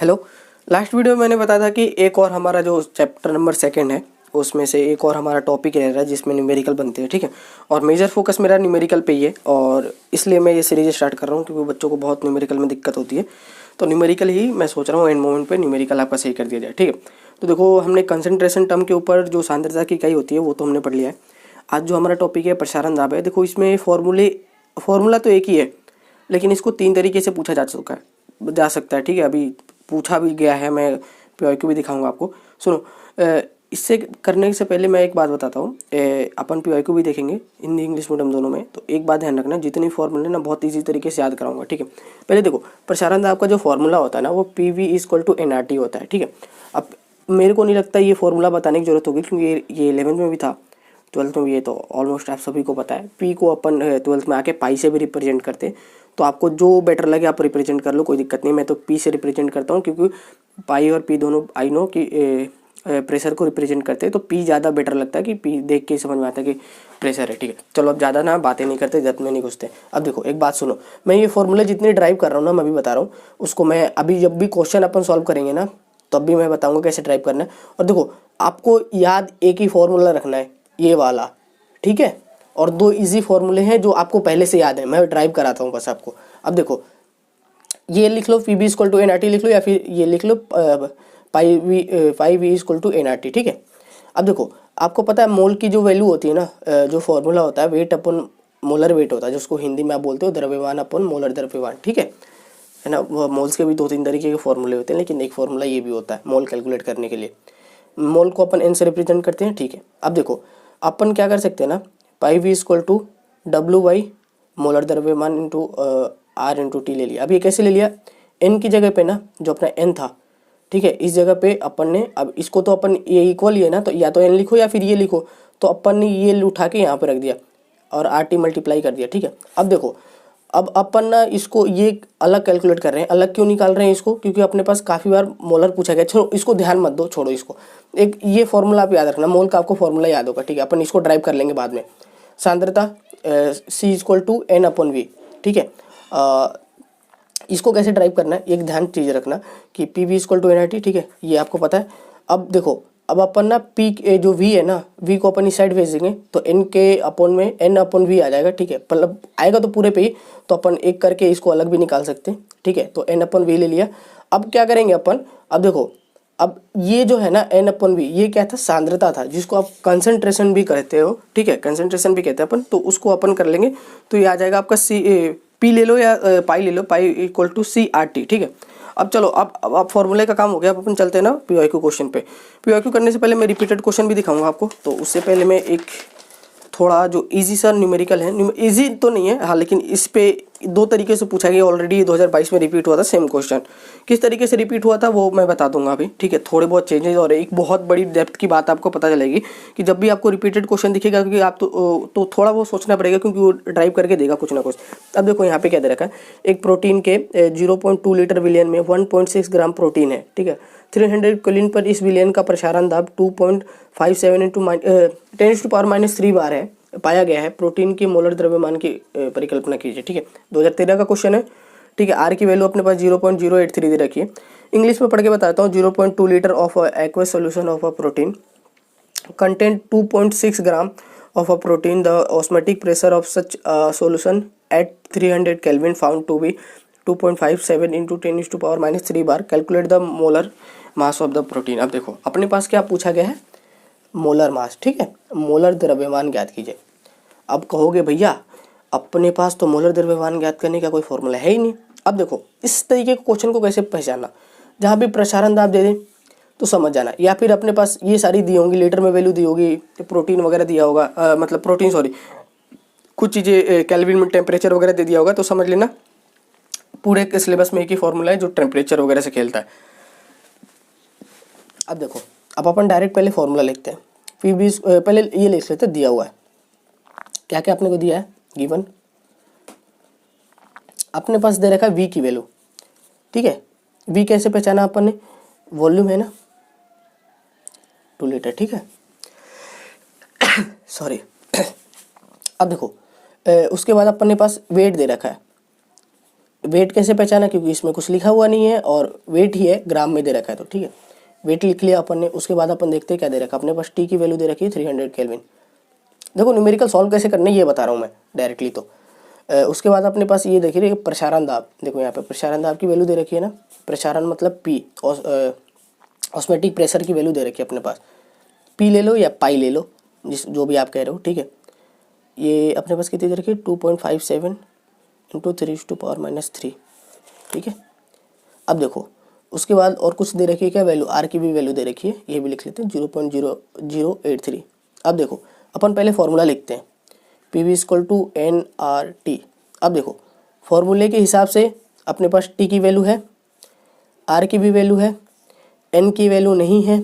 Hello. Last video में मैंने बताया था कि एक और हमारा जो चैप्टर नंबर 2 है उसमें से एक और हमारा टॉपिक रह रहा है जिसमें न्यूमेरिकल बनते हैं, ठीक है। और मेजर फोकस मेरा न्यूमेरिकल पे ही है और इसलिए मैं ये सीरीज स्टार्ट कर रहा हूँ क्योंकि बच्चों को बहुत न्यूमेरिकल में दिक्कत होती है। तो न्यूमेरिकल ही मैं सोच रहा हूँ एंड मोमेंट पे न्यूमेरिकल आपका सही कर दिया जाए, ठीक है। तो देखो, हमने कंसंट्रेशन टर्म के ऊपर जो सांद्रता की इकाई होती है वो तो हमने पढ़ लिया है। आज जो हमारा टॉपिक है प्रसारण दाब है। देखो, इसमें फॉर्मूला तो एक ही है लेकिन इसको 3 तरीके से पूछा जा सकता है, ठीक है। अभी पूछा भी गया है, मैं पीआईक्यू भी दिखाऊंगा आपको। सुनो, इससे करने से पहले मैं एक बात बताता हूँ। अपन पीआईक्यू भी देखेंगे, हिंदी इंग्लिश मीडियम दोनों में। तो एक बात ध्यान रखना, जितनी फॉर्मूले ना बहुत ईजी तरीके से याद कराऊंगा, ठीक है। पहले देखो, प्रसारण दाब का जो फॉर्मूला होता है ना वो PV = nRT होता है, ठीक है। अब मेरे को नहीं लगता ये फॉर्मूला बताने की जरूरत होगी क्योंकि ये 11th में भी था, 12th में भी, ये तो ऑलमोस्ट आप सभी को पता है। पी को अपन 12th में आके पाई से भी रिप्रेजेंट करते हैं, तो आपको जो बेटर लगे आप रिप्रेजेंट कर लो, कोई दिक्कत नहीं। मैं तो पी से रिप्रेजेंट करता हूँ क्योंकि पाई और पी दोनों आई नो कि प्रेशर को रिप्रेजेंट करते हैं, तो पी ज़्यादा बेटर लगता है कि पी देख के समझ में आता है कि प्रेशर है, ठीक है। चलो, अब ज़्यादा ना बातें नहीं करते, जब में नहीं घुसते। अब देखो, एक बात सुनो, मैं ये फॉर्मूले जितने ड्राइव कर रहा हूँ ना, मैं अभी बता रहा हूँ उसको। मैं अभी जब भी क्वेश्चन अपन सॉल्व करेंगे ना तब भी मैं बताऊँगा कैसे ड्राइव करना है। और देखो, आपको याद एक ही फॉर्मूला रखना है, ये वाला, ठीक है। और 2 इजी फॉर्मूले हैं जो आपको पहले से याद है, मैं ड्राइव कराता हूँ बस आपको। अब देखो, ये लिख लो PV = nRT लिख लो, या फिर ये लिख लो पाई V = nRT, ठीक है। अब देखो, आपको पता है मोल की जो वैल्यू होती है ना, जो फॉर्मूला होता है वेट अपन मोलर वेट होता है, जिसको हिंदी में आप बोलते हो द्रव्यमान अपन मोलर द्रव्यमान, ठीक है ना। मोल्स के भी 2-3 तरीके के फॉर्मूले होते हैं लेकिन एक फॉर्मूला ये भी होता है मोल कैलकुलेट करने के लिए। मोल को अपन n से रिप्रेजेंट करते हैं, ठीक है। अब देखो, अपन क्या कर सकते हैं ना, पाई V = W/ मोलर द्रव्यमान इंटू R/T ले लिया। अब ये कैसे ले लिया, n की जगह पे ना जो अपना n था, ठीक है, इस जगह पे अपन ने, अब इसको तो अपन ये इक्वल ही है ना, तो या तो n लिखो या फिर ये लिखो, तो अपन ने ये उठा के यहाँ पे रख दिया और RT मल्टीप्लाई कर दिया, ठीक है। अब देखो, अब अपन ना इसको ये अलग कैलकुलेट कर रहे हैं। अलग क्यों निकाल रहे हैं इसको, क्योंकि अपने पास काफ़ी बार मोलर पूछा गया। छोड़ो, इसको ध्यान मत दो, छोड़ो इसको। एक ये फॉर्मूला आप याद रखना, मोल का आपको फॉर्मूला याद होगा, ठीक है। अपन इसको ड्राइव कर लेंगे बाद में। सांद्रता C = n/v, ठीक है। इसको कैसे ड्राइव करना है, एक ध्यान चीज़ रखना कि PV = nRT, ठीक है, ये आपको पता है। अब देखो, अब अपन ना P जो V है ना, V को अपन इस साइड भेज देंगे तो N के अपन में n/v आ जाएगा, ठीक है। मतलब आएगा तो पूरे पे ही, तो अपन एक करके इसको अलग भी निकाल सकते हैं, ठीक है। तो n/v ले लिया। अब क्या करेंगे अपन, अब देखो, अब ये जो है ना n/v, ये क्या था, सांद्रता था, जिसको आप कंसंट्रेशन भी कहते हो, ठीक है, कंसंट्रेशन भी कहते हैं अपन। तो उसको अपन कर लेंगे तो ये आ जाएगा आपका पी ले लो या पाई ले लो, पाई = CRT, ठीक है। अब चलो, अब फॉर्मूले का काम हो गया। अब अपन चलते हैं ना पीआईक्यू क्वेश्चन पे। पीआईक्यू करने से पहले मैं रिपीटेड क्वेश्चन भी दिखाऊंगा आपको। तो उससे पहले मैं एक थोड़ा जो इजी सा न्यूमेरिकल है, इजी तो नहीं है हाँ, लेकिन इस पे 2 तरीके से पूछा गया। ऑलरेडी 2022 में रिपीट हुआ था सेम क्वेश्चन। किस तरीके से रिपीट हुआ था वो मैं बता दूंगा अभी, ठीक है। थोड़े बहुत चेंजेस और एक बहुत बड़ी डेप्थ की बात आपको पता चलेगी कि जब भी आपको रिपीटेड क्वेश्चन दिखेगा, क्योंकि आप तो थोड़ा बहुत सोचना पड़ेगा क्योंकि वो ड्राइव करके देगा कुछ ना कुछ। अब देखो, यहाँ पे क्या दे रखा है, एक प्रोटीन के 0.2 लीटर विलियन में 1.6 ग्राम प्रोटीन है, ठीक है। 300 केल्विन पर इस विलियन का प्रसारण दाब 2.57 × 10⁻³ बार है, पाया गया है। प्रोटीन की मोलर द्रव्यमान की परिकल्पना कीजिए, ठीक है। 2013 का क्वेश्चन है, ठीक है। आर की वैल्यू अपने पास 0.083 दे रखी है। इंग्लिश में पढ़ के बताता हूँ। 0.2 litre of aqueous solution of a protein content 2.6 gram of a protein. The osmotic pressure of such solution at 300 kelvin found to be 2.57 × 10⁻³ bar. Calculate the molar mass of the protein. अब देखो, अपने पास क्या पूछा गया है, molar mass, ठीक है, molar द्रव्यमान ज्ञात कीजिए। अब कहोगे भैया अपने पास तो मोलर द्रव्यमान ज्ञात करने का कोई फॉर्मूला है ही नहीं। अब देखो, इस तरीके के क्वेश्चन को कैसे पहचानना, जहाँ भी प्रसारण दाब दे दें तो समझ जाना, या फिर अपने पास ये सारी दी होंगी, लीटर में वैल्यू दी होगी, प्रोटीन वगैरह दिया होगा, मतलब प्रोटीन सॉरी कुछ चीज़ें केल्विन में टेम्परेचर वगैरह दे दिया होगा, तो समझ लेना पूरे के सिलेबस में एक ही फॉर्मूला है जो टेम्परेचर वगैरह से खेलता है। अब देखो, अब अपन डायरेक्ट पहले फॉर्मूला लिखते हैं। PV पहले ये लिख लेते हैं, दिया हुआ है क्या क्या अपने को दिया है, गिवन अपने पास दे रखा है V की वैल्यू, ठीक है। V कैसे पहचाना अपन ने, वॉल्यूम है ना 2 लीटर, ठीक है सॉरी अब देखो, उसके बाद अपन ने पास वेट दे रखा है वेट कैसे पहचाना, क्योंकि इसमें कुछ लिखा हुआ नहीं है और वेट ही है, ग्राम में दे रखा है, तो ठीक है वेट लिख लिया अपन ने। उसके बाद अपन देखते हैं क्या दे रखा है अपने पास, टी की वैल्यू दे रखी है 300 केल्विन। देखो न्यूमेरिकल सॉल्व कैसे करना है ये बता रहा हूँ मैं डायरेक्टली। तो उसके बाद अपने पास ये देखिए प्रसारण दाब, देखो यहाँ पे प्रसारण दाब की वैल्यू दे रखी है ना, प्रसारण मतलब पी, और ऑस्मेटिक प्रेशर की वैल्यू दे रखी है अपने पास, पी ले लो या पाई ले लो, जिस जो भी आप कह रहे हो, ठीक है। ये अपने पास कितनी दे रखी है 2.57 इंटू 3⁻⁻3, ठीक है। अब देखो उसके बाद और कुछ दे रखी है क्या वैल्यू, आर की भी वैल्यू दे रखी है, ये भी लिख लेते हैं 0.0083। अब देखो अपन पहले फॉर्मूला लिखते हैं, P V equal to n R T. अब देखो फॉर्मूले के हिसाब से अपने पास टी की वैल्यू है, आर की भी वैल्यू है, एन की वैल्यू नहीं है,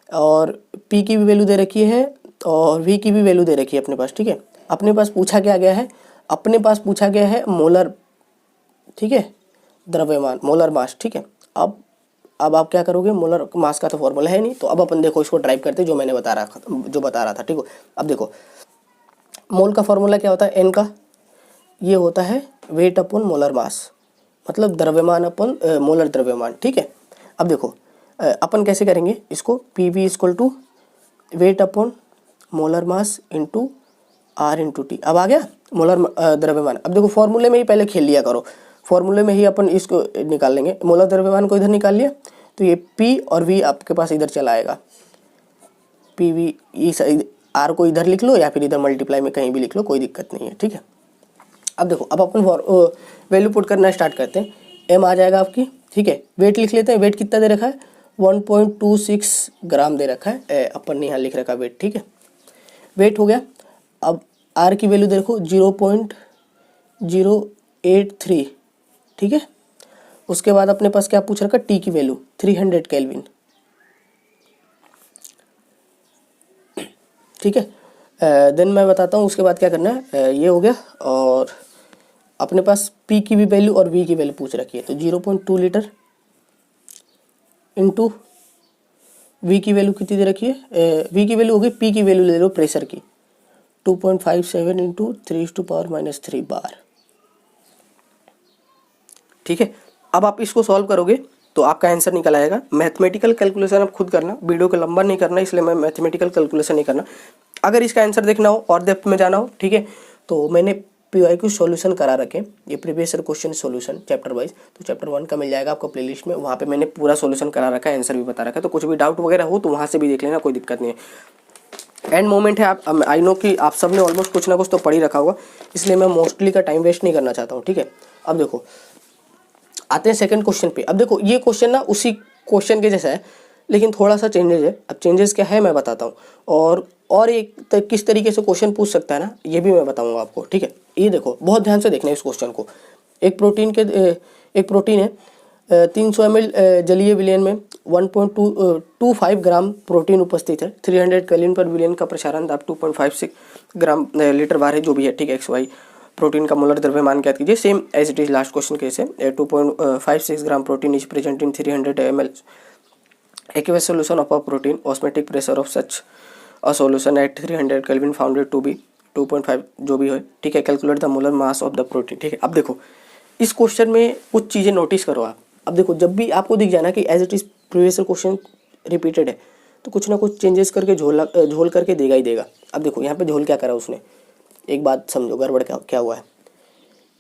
और पी की भी वैल्यू दे रखी है, और वी की भी वैल्यू दे रखी है अपने पास, ठीक है। अपने पास पूछा क्या गया है, अपने पास पूछा गया है मोलर, ठीक है, द्रव्यमान, मोलर मास, ठीक है। अब आप क्या करोगे, मोलर मास का तो फॉर्मूला है नहीं, तो अब अपन देखो इसको ड्राइव करते जो मैंने बता रहा था, ठीक है। अब देखो मोल का फॉर्मूला क्या होता है, एन का, ये होता है वेट अपॉन मोलर मास, मतलब द्रव्यमान अपन मोलर द्रव्यमान, ठीक है। अब देखो अपन कैसे करेंगे इसको, P V equal to weight upon molar mass into R into T. अब आ गया मोलर द्रव्यमान। अब देखो फॉर्मूले में ही पहले खेल लिया करो, फॉर्मूले में ही अपन इसको निकाल लेंगे, मोलर द्रव्यमान को इधर निकाल लिया तो ये पी और वी आपके पास इधर चला आएगा, पी वी, ये आर को इधर लिख लो या फिर इधर मल्टीप्लाई में कहीं भी लिख लो, कोई दिक्कत नहीं है, ठीक है। अब देखो अब अपन वैल्यू पुट करना स्टार्ट करते हैं, एम आ जाएगा आपकी, ठीक है। वेट लिख लेते हैं, वेट कितना दे रखा है 1.26 ग्राम दे रखा है, अपन ने यहाँ लिख रखा वेट, ठीक है, वेट हो गया। अब आर की वैल्यू देखो 0.083, ठीक है। उसके बाद अपने पास क्या पूछ रखा, टी की वैल्यू 300 केल्विन, ठीक है। देन मैं बताता हूँ उसके बाद क्या करना है, ये हो गया। और अपने पास पी की भी वैल्यू और वी की वैल्यू पूछ रखी है, तो 0.2 लीटर इंटू वी की वैल्यू कितनी दे रखी है, वी की वैल्यू होगी, पी की वैल्यू ले लो प्रेशर की 2.57 इंटू 3⁻³ बार, ठीक है। अब आप इसको सॉल्व करोगे तो आपका आंसर निकल आएगा। मैथमेटिकल कैलकुलेशन आप खुद करना, वीडियो को लंबा नहीं करना, इसलिए मैं मैथमेटिकल कैलकुलेशन नहीं करना। अगर इसका आंसर देखना हो और डेप्थ में जाना हो, ठीक है, तो मैंने PYQ सॉल्यूशन करा रखे, ये previous year question solution chapter wise, तो चैप्टर 1 का मिल जाएगा आपको प्लेलिस्ट में, वहाँ पे मैंने पूरा सॉल्यूशन करा रखा है, आंसर भी बता रखा है, तो कुछ भी डाउट वगैरह हो तो वहाँ से भी देख लेना, कोई दिक्कत नहीं है। एंड मोमेंट है, आप आई नो कि आप सब ने ऑलमोस्ट कुछ ना कुछ तो पढ़ ही रखा होगा, इसलिए मैं मोस्टली का टाइम वेस्ट नहीं करना चाहता हूँ, ठीक है। अब देखो आते हैं सेकंड क्वेश्चन पे। अब देखो ये क्वेश्चन ना उसी क्वेश्चन के जैसा है, लेकिन थोड़ा सा चेंजेस है। अब चेंजेस क्या है मैं बताता हूँ, और एक किस तरीके से क्वेश्चन पूछ सकता है ना, ये भी मैं बताऊँगा आपको, ठीक है। ये देखो बहुत ध्यान से देखना है इस क्वेश्चन को। एक प्रोटीन है 300 ml जलीय विलयन में 1.25 ग्राम प्रोटीन उपस्थित है, 300 केल्विन पर विलयन का प्रसारण दाब 2.56 ग्राम लीटर बार है, जो भी है, ठीक है। XY प्रोटीन का मोलर द्रव्यमान ज्ञात कीजिए, same as it is last question के से। 2.56 gram protein is present in 300 ml aqueous solution of a protein, osmotic pressure of such a solution at 300 Kelvin found to be 2.5 जो भी हो, ठीक है। Calculate the molar mass of the protein, ठीक है। अब देखो इस क्वेश्चन में कुछ चीज़ें नोटिस करो आप। अब देखो जब भी आपको दिख जाना कि as it is previous question repeated है, तो कुछ ना कुछ चेंजेस करके झोल करके देगा ही देगा। अब देखो यहाँ पे झोल क्या करा उसने, एक बात समझो गड़बड़ क्या हुआ है।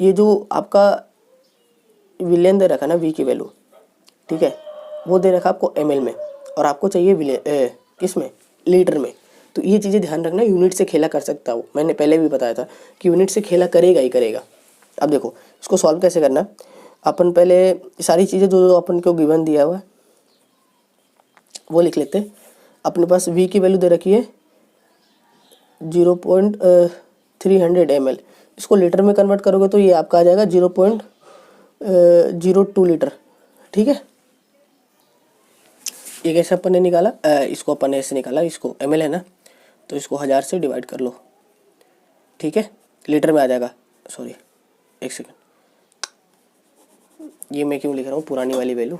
ये जो आपका विलयन दे रखा ना वी की वैल्यू, ठीक है, वो दे रखा आपको ml में, और आपको चाहिए किसमें, लीटर में। तो ये चीज़ें ध्यान रखना, यूनिट से खेला कर सकता हूँ, मैंने पहले भी बताया था कि यूनिट से खेला करेगा ही करेगा। अब देखो इसको सॉल्व कैसे करना, अपन पहले सारी चीज़ें जो अपन को गिवन दिया हुआ है वो लिख लेते हैं। अपने पास v की वैल्यू दे रखी है 0.300 ml, इसको लीटर में कन्वर्ट करोगे तो ये आपका आ जाएगा 0.02 लीटर, ठीक है। ये कैसे अपन ने निकाला, इसको अपन ने ऐसे निकाला, इसको ml है ना, तो इसको 1000 से डिवाइड कर लो, ठीक है, लीटर में आ जाएगा। सॉरी एक सेकंड, ये मैं क्यों लिख रहा हूँ पुरानी वाली वैल्यू,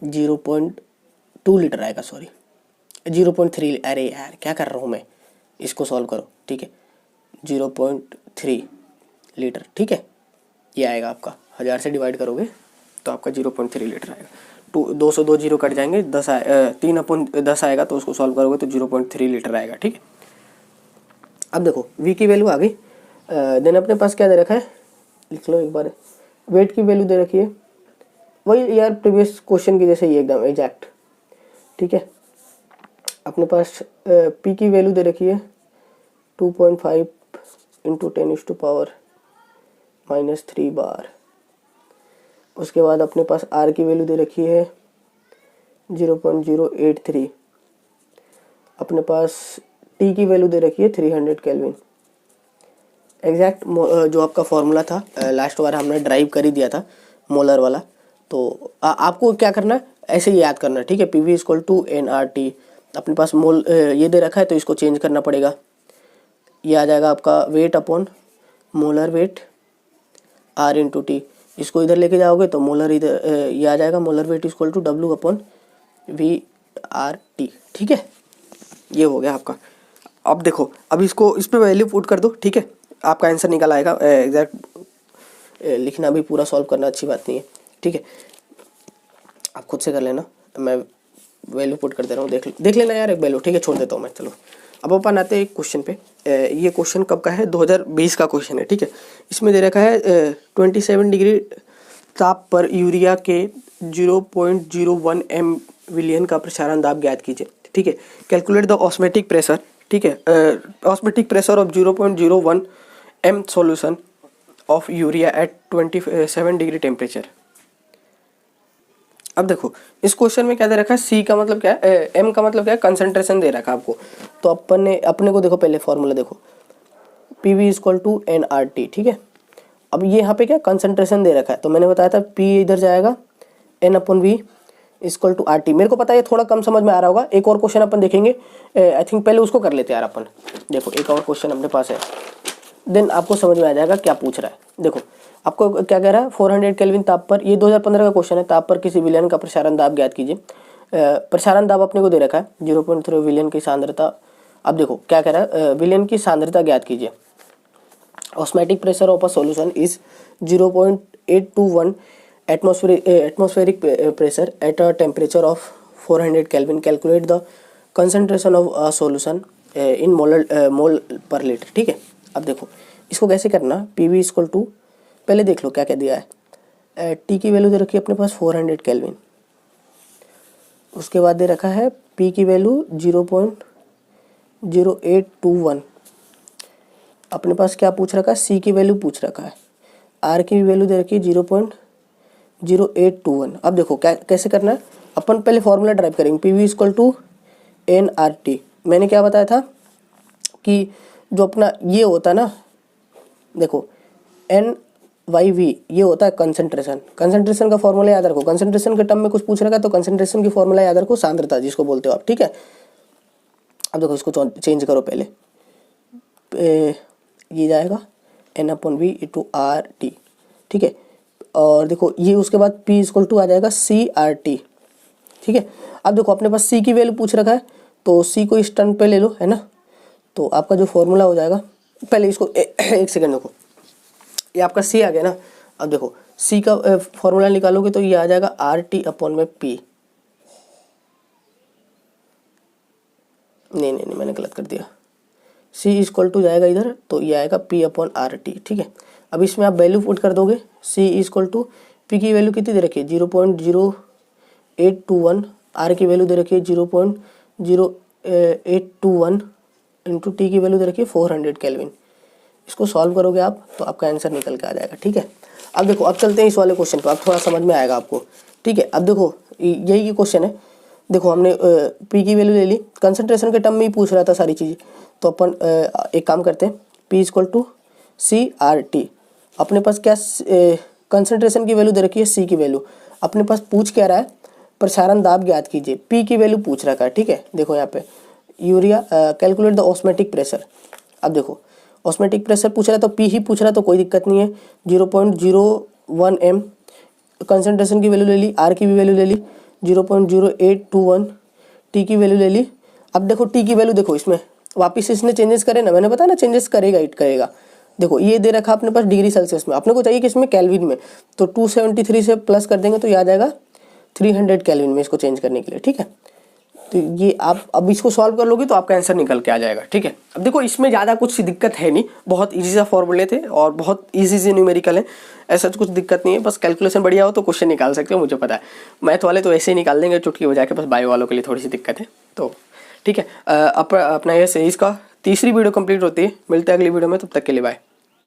0.2 लीटर आएगा, सॉरी 0.3, अरे यार क्या कर रहा हूँ मैं, इसको सॉल्व करो, ठीक है, 0.3 लीटर, ठीक है। ये आएगा आपका 1000 से डिवाइड करोगे तो आपका 0.3 लीटर आएगा। 202 जीरो कट जाएंगे, 3/10 आएगा तो उसको सॉल्व करोगे तो 0.3 लीटर आएगा। ठीक है, अब देखो v की वैल्यू आ गई। देन अपने पास क्या दे रखा है, लिख लो एक बार। वेट की वैल्यू दे रखी है, वही यार प्रीवियस क्वेश्चन की जैसे ही एकदम एग्जैक्ट। ठीक है, अपने पास p की वैल्यू दे रखी है 2.5 इंटू 10⁻³ बार। उसके बाद अपने पास r की वैल्यू दे रखी है 0.083। अपने पास t की वैल्यू दे रखी है 300 केल्विन। एग्जैक्ट जो आपका फॉर्मूला था लास्ट बार हमने ड्राइव कर ही दिया था मोलर वाला, तो आपको क्या करना है, ऐसे ही याद करना है। ठीक है, PV = nRT। अपने पास मोल ये दे रखा है तो इसको चेंज करना पड़ेगा। ये आ जाएगा आपका wait upon molar weight R × T। इसको इधर लेके जाओगे तो मोलर इधर ये आ जाएगा, मोलर वेट = W/VRT। ठीक है, ये हो गया आपका। अब देखो, अब इसको इस पे वैल्यू पुट कर दो। ठीक है, आपका आंसर निकल आएगा। एग्जैक्ट लिखना भी पूरा सॉल्व करना अच्छी बात नहीं है। ठीक है, आप खुद से कर लेना, मैं वैल्यू पुट कर दे रहा हूँ, देख लेना यार एक वैल्यू। ठीक है, छोड़ देता हूँ मैं। चलो अब अपन आते हैं एक क्वेश्चन पे। ये क्वेश्चन कब का है, 2020 का क्वेश्चन है। ठीक है, इसमें दे रखा है 27 डिग्री ताप पर यूरिया के 0.01 mVillion का प्रसारण दाब ज्ञात कीजिए। ठीक है, कैलकुलेट द ऑस्मेटिक प्रेशर। ठीक है, osmotic pressure of 0.01 m solution of urea at 27 degree temperature. अब देखो इस क्वेश्चन में क्या दे रखा है, C का मतलब क्या है, M का मतलब क्या है, कंसंट्रेशन दे रखा है आपको। तो अपने को देखो पहले फॉर्मूला देखो, PV = nRT। ठीक है, अब ये यहाँ पे क्या कंसंट्रेशन दे रखा है, तो मैंने बताया था P इधर जाएगा, N/V = RT। मेरे को पता है ये थोड़ा कम समझ में आ रहा होगा। एक और क्वेश्चन अपन देखेंगे, आई थिंक पहले उसको कर लेते हैं यार अपन। देखो एक और क्वेश्चन अपने पास है, देन आपको समझ में आ जाएगा क्या पूछ रहा है। देखो आपको क्या कह रहा है, 400 केल्विन ताप पर, ये 2015 का क्वेश्चन है, ताप पर किसी विलयन का प्रसारण दाब ज्ञात कीजिए। प्रसारण दाब अपने को दे रखा है 0.3 विलयन की सांद्रता। अब देखो क्या कह रहा है, विलयन की सांद्रता ज्ञात कीजिए। Osmotic pressure of a solution is 0.821 atmospheric pressure at a temperature of 400 kelvin. Calculate the concentration of a solution in mole per litre. ठीक है, अब देखो इसको कैसे करना, PV = पहले देख लो क्या क्या दिया है। T की वैल्यू दे रखी है अपने पास 400 केल्विन। उसके बाद दे रखा है P की वैल्यू 0.0821। अपने पास क्या पूछ रखा है, C की वैल्यू पूछ रखा है। R की वैल्यू दे रखी है 0.0821। अब देखो क्या कैसे करना है, अपन पहले फॉर्मूला ड्राइव करेंगे। PV = nRT। मैंने क्या बताया था कि जो अपना ये होता है ना, देखो N/V ये होता है कंसंट्रेशन। कंसंट्रेशन का फॉर्मूला याद रखो, कंसंट्रेशन के टर्म में कुछ पूछ रखा है तो कंसंट्रेशन की फॉर्मूला याद रखो, सांद्रता जिसको बोलते हो आप। ठीक है, अब देखो इसको चेंज करो पहले, ये जाएगा N/V × RT। ठीक है, और देखो ये उसके बाद P = आ जाएगा CRT। ठीक है, अब देखो अपने पास C की वैल्यू पूछ रखा है तो C को इस टर्म पे ले लो, है ना। तो आपका जो फॉर्मूला हो जाएगा, पहले इसको एक सेकंड देखो, ये आपका C आ गया ना। अब देखो C का फॉर्मूला निकालोगे तो ये आ जाएगा RT/P। नहीं मैंने गलत कर दिया, C = जाएगा इधर तो ये आएगा P/RT। ठीक है, अब इसमें आप वैल्यू पुट कर दोगे। C = P की वैल्यू कितनी दे रखी है 0.0821, R की वैल्यू दे रखी है 0.0821 इंटू T की वैल्यू दे रखी है 400 केल्विन। इसको सॉल्व करोगे आप तो आपका आंसर निकल के आ जाएगा। ठीक है, अब देखो अब चलते हैं इस वाले क्वेश्चन पर, अब थोड़ा समझ में आएगा आपको। ठीक है, अब देखो यही क्वेश्चन है। देखो हमने P की वैल्यू ले ली, कंसंट्रेशन के टर्म में ही पूछ रहा था सारी चीज़ें, तो अपन एक काम करते हैं, P = CRT। अपने पास क्या कंसंट्रेशन की वैल्यू दे रखी है, C की वैल्यू। अपने पास पूछ क्या रहा है, प्रसारण दाब ज्ञात कीजिए। P की वैल्यू पूछ रखा है। ठीक है, देखो यहाँ पे urea, calculate the osmotic pressure. अब देखो ऑस्मेटिक प्रेशर पूछ रहा है तो P ही पूछ रहा है तो कोई दिक्कत नहीं है। 0.01 m कंसंट्रेशन की वैल्यू ले ली, R की भी वैल्यू ले ली 0.0821, T की वैल्यू ले ली। अब देखो T की वैल्यू देखो, इसमें वापस इसने चेंजेस करे ना, मैंने बताया ना चेंजेस करेगा, इट करेगा। देखो ये दे रखा अपने पास डिग्री सेल्सियस में, अपने को चाहिए कि इसमें केल्विन में, तो 273 से प्लस कर देंगे तो ये आ जाएगा 300 केल्विन में इसको चेंज करने के लिए, ठीक है। तो ये आप अब इसको सॉल्व कर लोगे तो आपका आंसर निकल के आ जाएगा, ठीक है। अब देखो इसमें ज़्यादा कुछ दिक्कत है नहीं, बहुत इजी सा फॉर्मूले थे और बहुत इजी से न्यूमेरिकल है, ऐसा कुछ दिक्कत नहीं है। बस कैलकुलेशन बढ़िया हो तो क्वेश्चन निकाल सकते हो, मुझे पता है। मैथ वाले तो ऐसे ही निकाल देंगे चुटकी बजा के, बस बायो वालों के लिए थोड़ी सी दिक्कत है, तो ठीक है। अपना ये सीरीज का तीसरी वीडियो कंप्लीट होती है, मिलते हैं अगली वीडियो में, तब तक के लिए बाय।